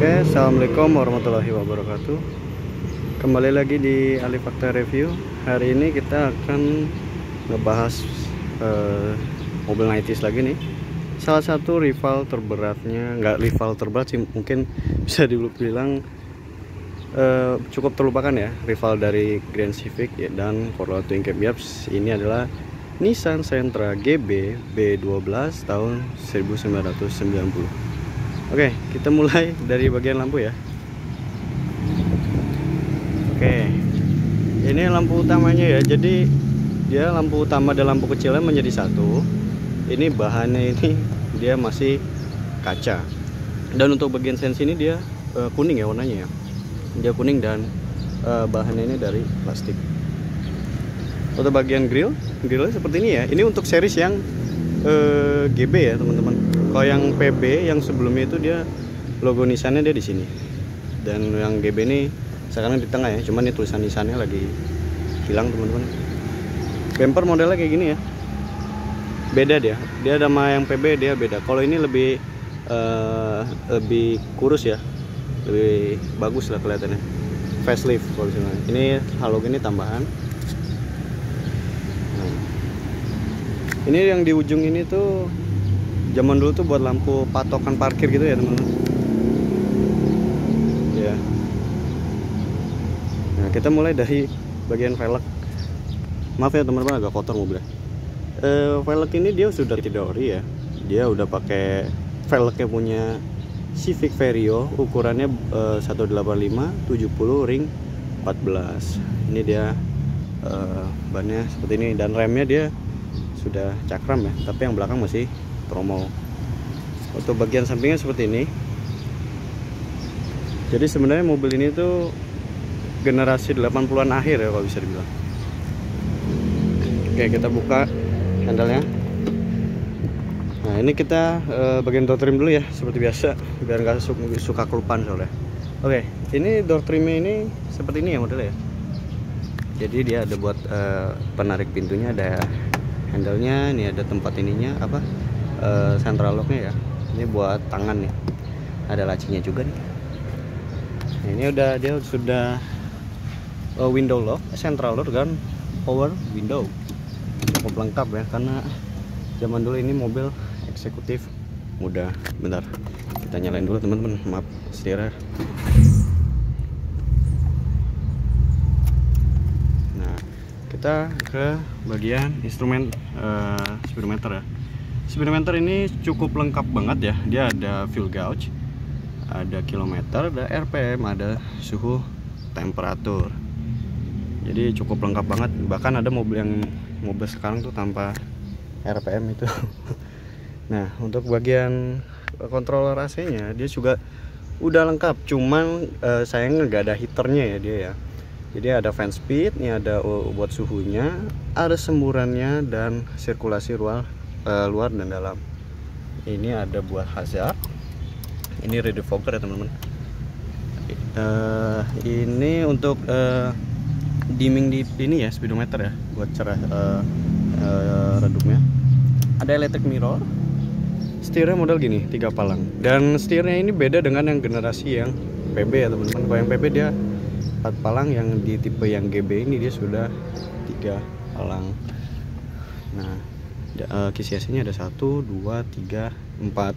Oke, assalamualaikum warahmatullahi wabarakatuh. Kembali lagi di Alifakta Review. Hari ini kita akan ngebahas mobil 90s lagi nih. Salah satu rival terberatnya, nggak rival terberat sih, mungkin bisa dibilang cukup terlupakan ya, rival dari Grand Civic ya, dan Corolla Twin Cab Yaps. Ini adalah Nissan Sentra GB B12 tahun 1990. Oke, kita mulai dari bagian lampu ya. Oke, ini lampu utamanya ya. Jadi dia lampu utama dan lampu kecilnya menjadi satu. Ini bahannya ini dia masih kaca. Dan untuk bagian sensi ini dia kuning ya warnanya ya. Dia kuning dan bahannya ini dari plastik. Untuk bagian grillnya seperti ini ya. Ini untuk series yang GB ya teman-teman. Kalau yang PB yang sebelumnya itu dia logo Nissannya dia di sini, dan yang GB ini sekarang di tengah ya. Cuman ini tulisan Nissannya lagi hilang teman-teman. Bumper modelnya kayak gini ya, beda dia sama yang PB dia beda. Kalau ini lebih kurus ya, lebih bagus lah kelihatannya. Facelift kalau misalnya. Ini halogen ini tambahan. Ini yang di ujung ini tuh zaman dulu tuh buat lampu patokan parkir gitu ya teman-teman. Ya. Nah, kita mulai dari bagian velg. Maaf ya teman-teman, agak kotor mobilnya. Velg ini dia sudah tidak ori ya. Dia udah pakai velgnya punya Civic Vario, ukurannya 185 70 ring 14. Ini dia bannya seperti ini, dan remnya dia sudah cakram ya, tapi yang belakang masih promo. Untuk bagian sampingnya seperti ini. Jadi sebenarnya mobil ini tuh generasi 80-an akhir ya kalau bisa dibilang. Oke, kita buka handle-nya. Nah, ini kita bagian door trim dulu ya, seperti biasa, biar nggak suka kelupaan soalnya. Oke, ini door trimnya ini seperti ini ya modelnya ya. Jadi dia ada buat penarik pintunya, ada handle-nya, ini ada tempat ininya apa? Central lock-nya ya. Ini buat tangan nih. Ada lacinya juga nih. Nah, ini dia sudah window lock, central lock dan power window. Cukup lengkap ya, karena zaman dulu ini mobil eksekutif muda. Bentar, kita nyalain dulu teman-teman. Maaf setirnya. Nah, kita ke bagian instrumen speedometer ya. Speedometer ini cukup lengkap banget ya. Dia ada fuel gauge, ada kilometer, ada RPM, ada suhu temperatur. Jadi cukup lengkap banget. Bahkan ada mobil sekarang tuh tanpa RPM itu. Nah, untuk bagian controller AC-nya dia juga udah lengkap. Cuman sayangnya nggak ada heaternya ya dia ya. Jadi ada fan speed, ini ada buat suhunya, ada semburannya dan sirkulasi luar dan dalam. Ini ada buat hazard. Ini rear defogger ya teman-teman. Ini untuk dimming di ini ya, speedometer ya, buat cerah redupnya. Ada electric mirror. Setirnya model gini, 3 palang. Dan setirnya ini beda dengan yang generasi yang PB ya teman-teman. Kalau yang PB dia 4 palang, yang di tipe yang GB ini dia sudah 3 palang. Nah, kisi AC-nya ada 1, 2, 3, 4.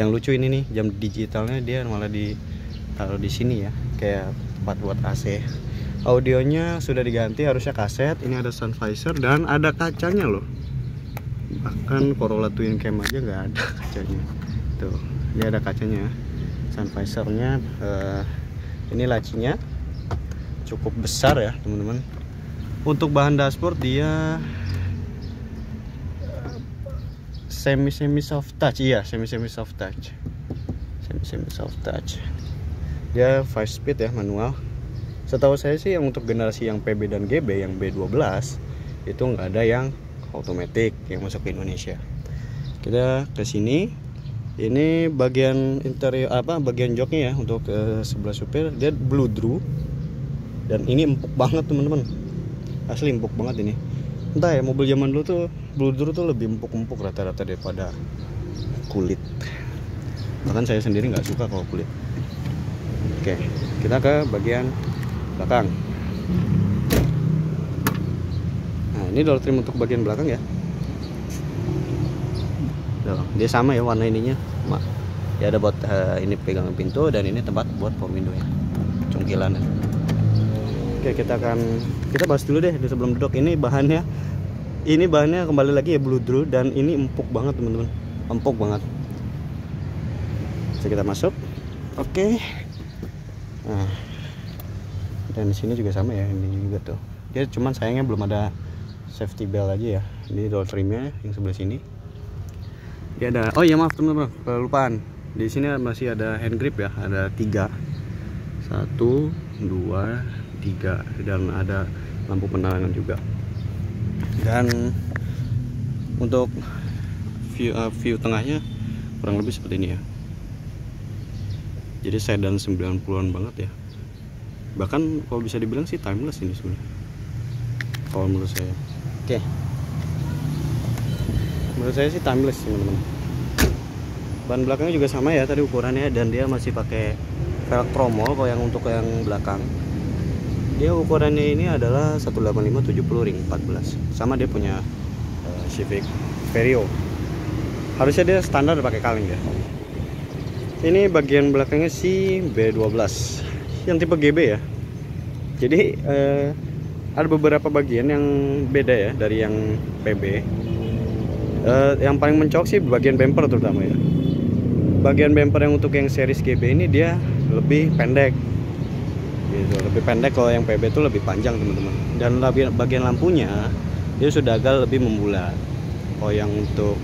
Yang lucu ini nih, jam digitalnya dia malah ditaruh di sini ya, kayak tempat buat AC. Audionya sudah diganti, harusnya kaset. Ini ada sun visor dan ada kacanya loh. Bahkan Corolla Twin Cam aja nggak ada kacanya. Tuh, ini ada kacanya. Sun visornya, ini lacinya cukup besar ya teman-teman. Untuk bahan dashboard dia semi soft touch. Iya, semi soft touch. Semi soft touch. Dia 5 speed ya, manual. Setahu saya sih yang untuk generasi yang PB dan GB yang B12 itu nggak ada yang otomatis yang masuk ke Indonesia. Kita ke sini. Ini bagian interior bagian joknya ya, untuk sebelah supir dia blue drew. Dan ini empuk banget teman-teman. Asli empuk banget ini. Entah ya, mobil zaman dulu tuh blue drew tuh lebih empuk-empuk rata-rata daripada kulit. Bahkan saya sendiri nggak suka kalau kulit. Oke, kita ke bagian belakang. Nah, ini door trim untuk bagian belakang ya. Dia sama ya warna ininya. Ya ada buat ini pegangan pintu, dan ini tempat buat power window ya, cungkilan. Oke, kita bahas dulu deh sebelum duduk. Ini bahannya kembali lagi ya Bluedroo, dan ini empuk banget teman-teman, empuk banget. Bisa kita masuk. Oke. Nah, dan di sini juga sama ya, ini juga tuh. Dia cuman sayangnya belum ada safety belt aja ya. Ini door trimnya yang sebelah sini. Dia ada, oh iya maaf teman-teman, kelupaan. Di sini masih ada hand grip ya, ada 3, 1, 2, 3, dan ada lampu penerangan juga. Dan untuk view tengahnya kurang lebih seperti ini ya. Jadi sedan 90-an banget ya. Bahkan kalau bisa dibilang sih timeless ini sebenarnya, kalau menurut saya. Oke. Menurut saya sih timeless teman-teman. Ban belakangnya juga sama ya tadi ukurannya, dan dia masih pakai velg promol. Kalau yang untuk yang belakang, dia ukurannya ini adalah 185/70 ring 14. Sama dia punya Civic Vario. Harusnya dia standar pakai kaleng ya. Ini bagian belakangnya si B12 yang tipe GB ya. Jadi ada beberapa bagian yang beda ya dari yang PB. Yang paling mencolok sih bagian bumper terutama ya. Bagian bumper yang untuk yang series GB ini dia lebih pendek gitu, lebih pendek. Kalau yang PB itu lebih panjang teman-teman. Dan bagian lampunya dia sudah agak lebih membulat. Kalau yang untuk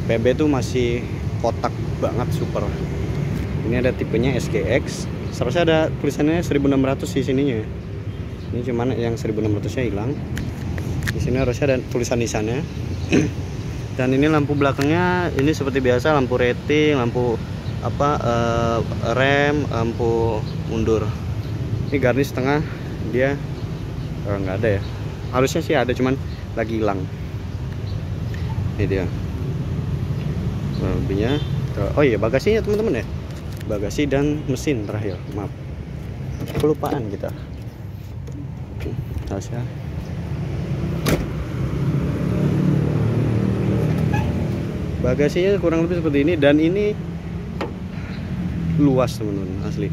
PB itu masih kotak banget, super. Ini ada tipenya SGX. Seharusnya ada tulisannya 1600 di sininya. Ini cuman yang 1600-nya hilang. Di sini harusnya ada tulisan Nissan-nya. Dan ini lampu belakangnya ini seperti biasa, lampu rating, lampu rem, lampu mundur. Ini garnish tengah dia nggak ada ya. Harusnya sih ada, cuman lagi hilang. Ini dia lebihnya. Oh iya, bagasinya teman-teman ya. Bagasi dan mesin terakhir. Maaf, kelupaan kita. Harusnya. Bagasinya kurang lebih seperti ini, dan ini luas teman-teman, asli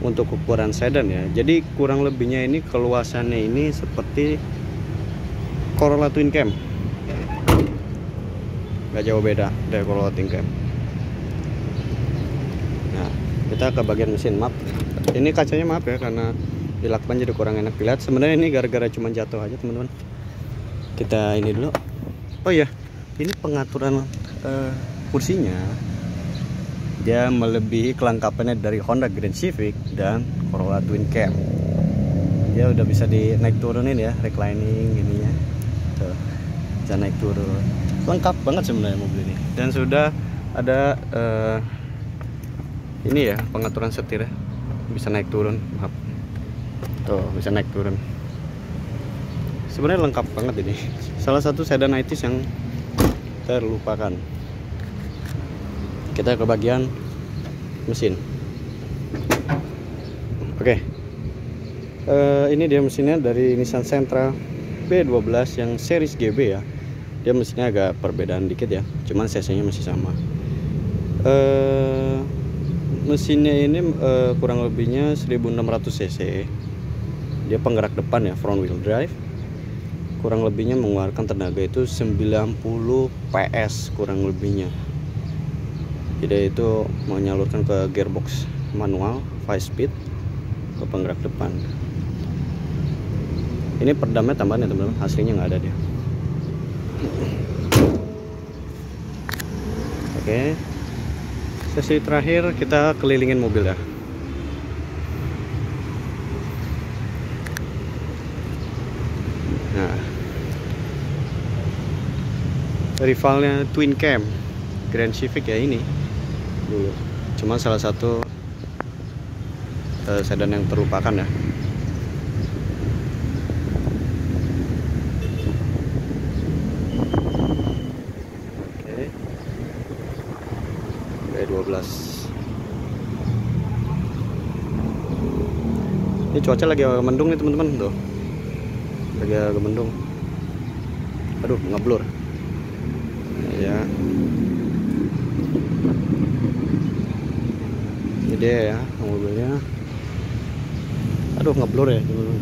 untuk ukuran sedan ya. Jadi kurang lebihnya ini keluasannya ini seperti Corolla Twin Cam, nggak jauh beda dari Corolla Twin Cam. Nah, kita ke bagian mesin. Maaf, ini kacanya maaf ya, karena dilakban jadi kurang enak dilihat. Sebenarnya ini gara-gara cuma jatuh aja teman-teman. Kita ini dulu. Oh iya, ini pengaturan kursinya dia melebihi kelengkapannya dari Honda Grand Civic dan Corolla Twin Cam. Dia udah bisa dinaik turunin ya, reclining gininya tuh, bisa naik turun, lengkap banget sebenarnya mobil ini. Dan sudah ada ini ya, pengaturan setir ya, bisa naik turun. Maaf, tuh bisa naik turun. Sebenarnya lengkap banget ini, salah satu sedan 90s yang terlupakan. Kita ke bagian mesin. Oke. Ini dia mesinnya dari Nissan Sentra B12 yang series GB ya. Dia mesinnya agak perbedaan dikit ya, cuman cc-nya masih sama. Mesinnya ini kurang lebihnya 1600 cc. Dia penggerak depan ya, front wheel drive. Kurang lebihnya mengeluarkan tenaga itu 90 PS kurang lebihnya. Jadi itu menyalurkan ke gearbox manual 5 speed ke penggerak depan. Ini perdamnya tambahan ya teman-teman, aslinya nggak ada dia. Oke, sesi terakhir kita kelilingin mobil ya. Nah, rivalnya Twin Cam Grand Civic ya ini dulu, cuma salah satu sedan yang terlupakan ya. Oke, B12. Ini cuaca lagi agak mendung nih teman-teman tuh, lagi agak mendung. Aduh, ngeblur ya. Ini dia ya mobilnya. Aduh, ngeblur ya teman-teman.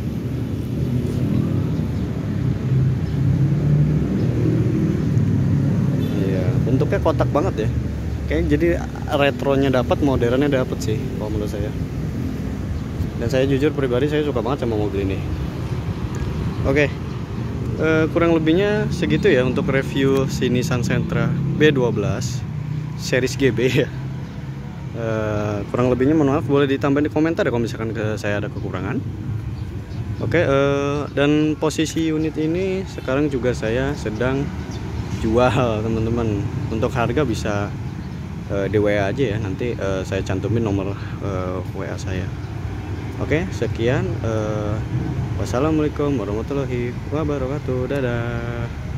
Iya, bentuknya kotak banget ya. Kayak jadi retronya dapat, modernnya dapat sih kalau menurut saya. Dan saya jujur pribadi saya suka banget sama mobil ini. Oke, kurang lebihnya segitu ya untuk review si Nissan Sentra B12 series GB ya. Kurang lebihnya mohon maaf, boleh ditambahin di komentar ya kalau misalkan saya ada kekurangan. Oke, dan posisi unit ini sekarang juga saya sedang jual teman-teman. Untuk harga bisa di WA aja ya, nanti saya cantumin nomor WA saya. Oke, sekian. Wassalamualaikum warahmatullahi wabarakatuh. Dadah.